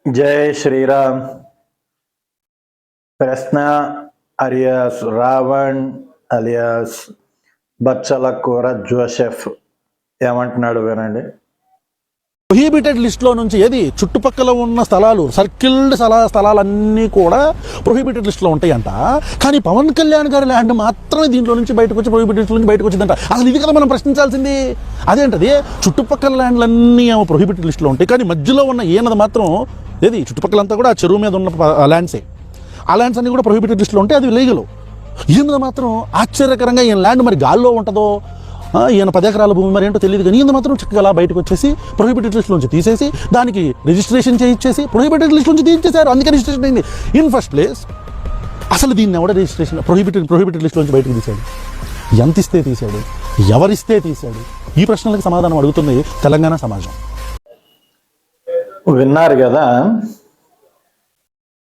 जय श्री राम। ప్రశ్న alias Raavan alias బచ్చల కూర జోసెఫ్ ఏమంటున్నాడు వినండి. ప్రొహిబిటెడ్ లిస్ట్లో నుంచి ఏది చుట్టుపక్కల ఉన్న స్థలాలు సర్కిల్డ్ స్థలాలన్నీ కూడా ప్రొహిబిటెడ్ లిస్ట్లో ఉంటాయంట. కానీ పవన్ కళ్యాణ్ గారి ల్యాండ్ మాత్రమే దీంట్లో నుంచి బయటకు వచ్చి ప్రొహిబిటెడ్ లిస్ట్ నుంచి బయటకు వచ్చిందంట. అసలు ఇది కదా మనం ప్రశ్నించాల్సింది. అదేంటది, చుట్టుపక్కల ల్యాండ్లన్నీ ఏమో ప్రొహిబిటెడ్ లిస్ట్లో ఉంటాయి, కానీ మధ్యలో ఉన్న ఈయనది మాత్రం ఏది చుట్టుపక్కలంతా కూడా ఆ చెరువు మీద ఉన్న ల్యాండ్సే. ఆ ల్యాండ్స్ అన్నీ కూడా ప్రొహిబిటెడ్ లిస్ట్లో ఉంటాయి, అది లీగల్. ఈయన మాత్రం ఆశ్చర్యకరంగా ఈయన ల్యాండ్ మరి గాల్లో ఉంటుందో, ఈయన 10 ఎకరాల భూమి మరి ఏంటో తెలియదు, కానీ ఈయన మాత్రం చక్కగా అలా బయటకు వచ్చేసి ప్రొహిబిటెడ్ లిస్ట్ నుంచి తీసేసి దానికి రిజిస్ట్రేషన్ చేయించేసి ప్రొహిబిటెడ్ లిస్ట్ నుంచి తీయించేశారు. అందుకే రిజిస్ట్రేషన్ అయింది. ఇన్ ఫస్ట్ ప్లేస్ అసలు దీన్ని ఎవడ రిజిస్ట్రేషన్ ప్రొహిబిటెడ్ లిస్ట్ నుంచి బయటకు తీశాడు, ఎంత ఇస్తే తీశాడు, ఎవరిస్తే తీశాడు? ఈ ప్రశ్నలకు సమాధానం అడుగుతుంది తెలంగాణ సమాజం. విన్నారు కదా,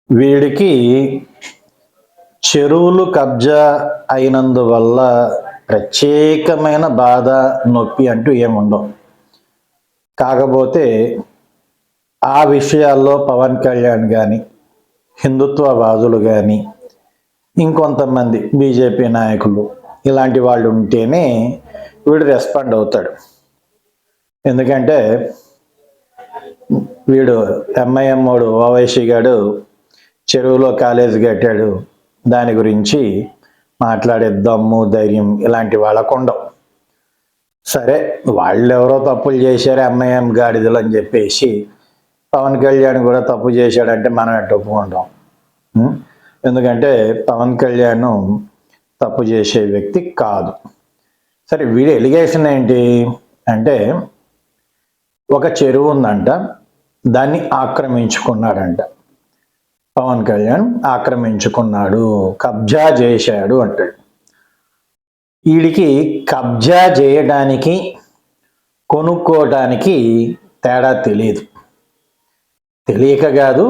వీడికి చెరువులు కబ్జా అయినందువల్ల ప్రత్యేకమైన బాధ నొప్పి అంటూ ఏముండవు. కాకపోతే ఆ విషయాల్లో పవన్ కళ్యాణ్ కానీ హిందుత్వవాదులు కానీ ఇంకొంతమంది బీజేపీ నాయకులు ఇలాంటి వాళ్ళు ఉంటేనే వీడు రెస్పాండ్ అవుతాడు. ఎందుకంటే వీడు ఎంఐఎం వాడు ఓవైసీ గాడు చెరువులో కాలేజీ కట్టాడు, దాని గురించి మాట్లాడే దమ్ము ధైర్యం ఇలాంటి వాళ్ళకు ఉండవు. సరే, వాళ్ళు ఎవరో తప్పులు చేశారు ఎంఐఎం గాడిదలు అని చెప్పేసి పవన్ కళ్యాణ్ కూడా తప్పు చేశాడంటే మనం ఎట్టు ఒప్పుకుంటాం? ఎందుకంటే పవన్ కళ్యాణ్ తప్పు చేసే వ్యక్తి కాదు. సరే, వీడి ఎలిగేషన్ ఏంటి అంటే, ఒక చెరువు ఉందంట, దాన్ని ఆక్రమించుకున్నాడంట. పవన్ కళ్యాణ్ ఆక్రమించుకున్నాడు, కబ్జా చేశాడు అంటాడు. వీడికి కబ్జా చేయడానికి కొనుక్కోవడానికి తేడా తెలియదు. తెలియక కాదు,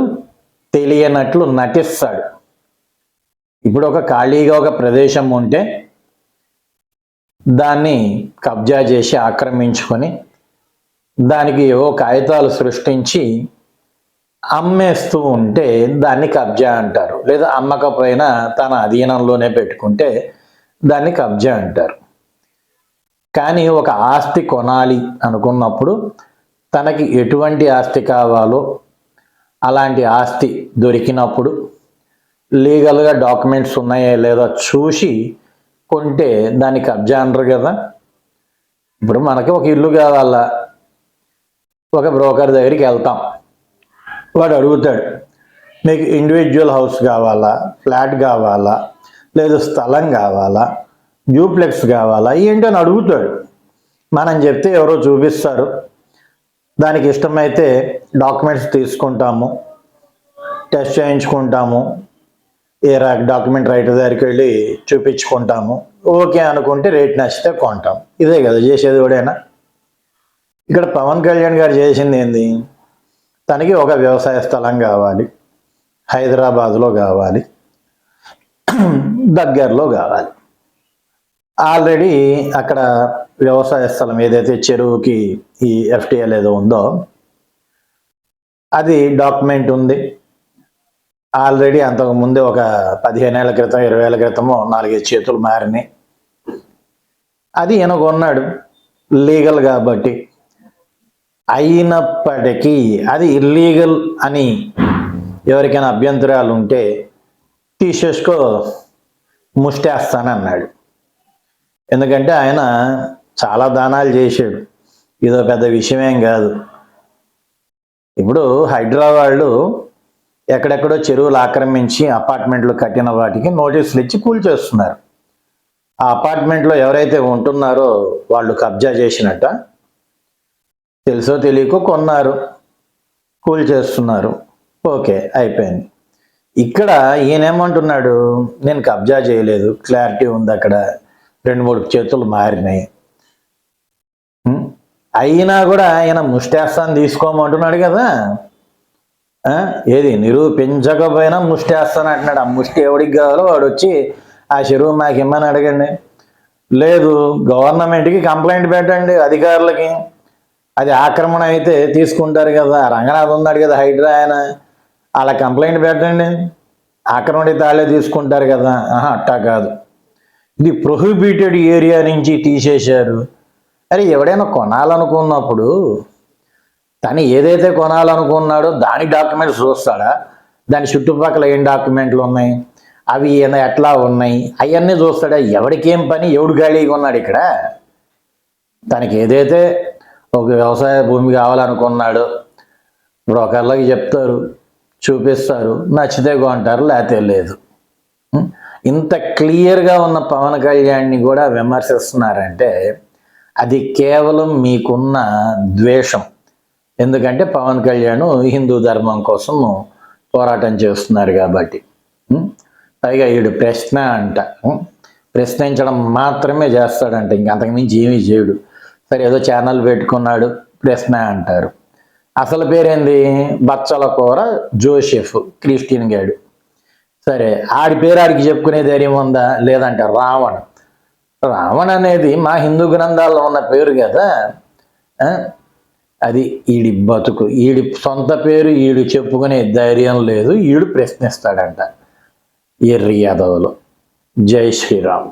తెలియనట్లు నటిస్తాడు. ఇప్పుడు ఒక ఖాళీగా ఒక ప్రదేశం ఉంటే దాన్ని కబ్జా చేసి ఆక్రమించుకొని దానికి ఏవో కాగితాలు సృష్టించి అమ్మేస్తూ ఉంటే దాన్ని కబ్జా అంటారు. లేదా అమ్మకపోయినా తన అధీనంలోనే పెట్టుకుంటే దాన్ని కబ్జా అంటారు. కానీ ఒక ఆస్తి కొనాలి అనుకున్నప్పుడు తనకి ఎటువంటి ఆస్తి కావాలో అలాంటి ఆస్తి దొరికినప్పుడు లీగల్గా డాక్యుమెంట్స్ ఉన్నాయో లేదో చూసి కొంటే దాన్ని కబ్జా అంటారు కదా. ఇప్పుడు మనకి ఒక ఇల్లు కావాలా, ఒక బ్రోకర్ దగ్గరికి వెళ్తాం, వాడు అడుగుతాడు, మీకు ఇండివిజువల్ హౌస్ కావాలా, ఫ్లాట్ కావాలా, లేదు స్థలం కావాలా, డ్యూప్లెక్స్ కావాలా, ఏంటి అని అడుగుతాడు. మనం చెప్తే ఎవరో చూపిస్తారు, దానికి ఇష్టమైతే డాక్యుమెంట్స్ తీసుకుంటాము, టెస్ట్ చేయించుకుంటాము, డాక్యుమెంట్ రైటర్ దగ్గరికి వెళ్ళి చూపించుకుంటాము, ఓకే అనుకుంటే రేట్ నచ్చితే కొంటాం. ఇదే కదా చేసేది కూడా. ఇక్కడ పవన్ కళ్యాణ్ గారు చేసింది ఏంది, తనకి ఒక వ్యవసాయ స్థలం కావాలి, హైదరాబాద్లో కావాలి, దగ్గరలో కావాలి. ఆల్రెడీ అక్కడ వ్యవసాయ స్థలం ఏదైతే చెరువుకి ఈ ఎఫ్టీఎల్ ఏదో ఉందో అది డాక్యుమెంట్ ఉంది. ఆల్రెడీ అంతకుముందే ఒక 15 ఏళ్ల క్రితం 20 ఏళ్ల క్రితమో 4-5 చేతులు మారినాయి. అది ఈయన కొన్నాడు లీగల్ కాబట్టి. అయినప్పటికీ అది ఇల్లీగల్ అని ఎవరికైనా అభ్యంతరాలు ఉంటే తీసేసుకో, ముష్టేస్తానన్నాడు. ఎందుకంటే ఆయన చాలా దానాలు చేశాడు, ఇదో పెద్ద విషయమేం కాదు. ఇప్పుడు హైదరాబాద్లో ఎక్కడెక్కడో చెరువులు ఆక్రమించి అపార్ట్మెంట్లు కట్టిన వాటికి నోటీసులు ఇచ్చి కూల్చేస్తున్నారు. ఆ అపార్ట్మెంట్లో ఎవరైతే ఉంటున్నారో వాళ్ళు కబ్జా చేసినట్ట, తెలుసో తెలియకో కొన్నారు, కూల్చేస్తున్నారు, ఓకే అయిపోయింది. ఇక్కడ ఈయనేమంటున్నాడు, నేను కబ్జా చేయలేదు, క్లారిటీ ఉంది, అక్కడ 2-3 చేతులు మారినాయి, అయినా కూడా ఆయన ముష్టేస్తాను తీసుకోమంటున్నాడు కదా. ఏది నిరూపించకపోయినా ముష్టేస్తాను అంటున్నాడు. ఆ ముష్టి ఎవడికి కావాలో వాడు వచ్చి ఆ చెరువు మాకు ఇమ్మని అడగండి, లేదు గవర్నమెంట్కి కంప్లైంట్ పెట్టండి, అధికారులకి. అది ఆక్రమణ అయితే తీసుకుంటారు కదా. రంగనాథ్ ఉన్నాడు కదా హైడ్రా ఆయన, అలా కంప్లైంట్ పెట్టండి. ఆక్రమణ అయితే వాళ్ళే తీసుకుంటారు కదా. అట్టా కాదు, ఇది ప్రొహిబిటెడ్ ఏరియా నుంచి తీసేశారు. అరే ఎవడైనా కొనాలనుకున్నప్పుడు తను ఏదైతే కొనాలనుకున్నాడో దాని డాక్యుమెంట్స్ చూస్తాడా, దాని చుట్టుపక్కల ఏం డాక్యుమెంట్లు ఉన్నాయి, అవి ఎట్లా ఉన్నాయి, అవన్నీ చూస్తాడా. ఎవడికేం పని, ఎవడు ఖాళీగా ఉన్నాడు ఇక్కడ. తనకి ఏదైతే ఒక వ్యవసాయ భూమి కావాలనుకున్నాడో బ్రోకర్లకి చెప్తారు, చూపిస్తారు, నచ్చితే కొంటారు, లేకపోతే లేదు. ఇంత క్లియర్గా ఉన్న పవన్ కళ్యాణ్ని కూడా విమర్శిస్తున్నారంటే అది కేవలం మీకున్న ద్వేషం. ఎందుకంటే పవన్ కళ్యాణ్ హిందూ ధర్మం కోసం పోరాటం చేస్తున్నారు కాబట్టి. పైగా వీడు ప్రశ్న అంట, ప్రశ్నించడం మాత్రమే చేస్తాడంట, ఇంకంతకుమించి ఏమీ చేయడు. సరే ఏదో ఛానల్ పెట్టుకున్నాడు, ప్రశ్న అంటారు. అసలు పేరేంది? బచ్చల కూర జోసెఫ్, క్రిస్టియన్ గాడు. సరే ఆడి పేరు ఆడికి చెప్పుకునే ధైర్యం ఉందా? లేదంటే రావణ్. రావణ్ అనేది మా హిందూ గ్రంథాల్లో ఉన్న పేరు కదా. అది ఈడి బతుకు, ఈడి సొంత పేరు ఈడు చెప్పుకునే ధైర్యం లేదు, ఈడు ప్రశ్నిస్తాడంట. ఎర్రి యాదవులు. జై శ్రీరామ్.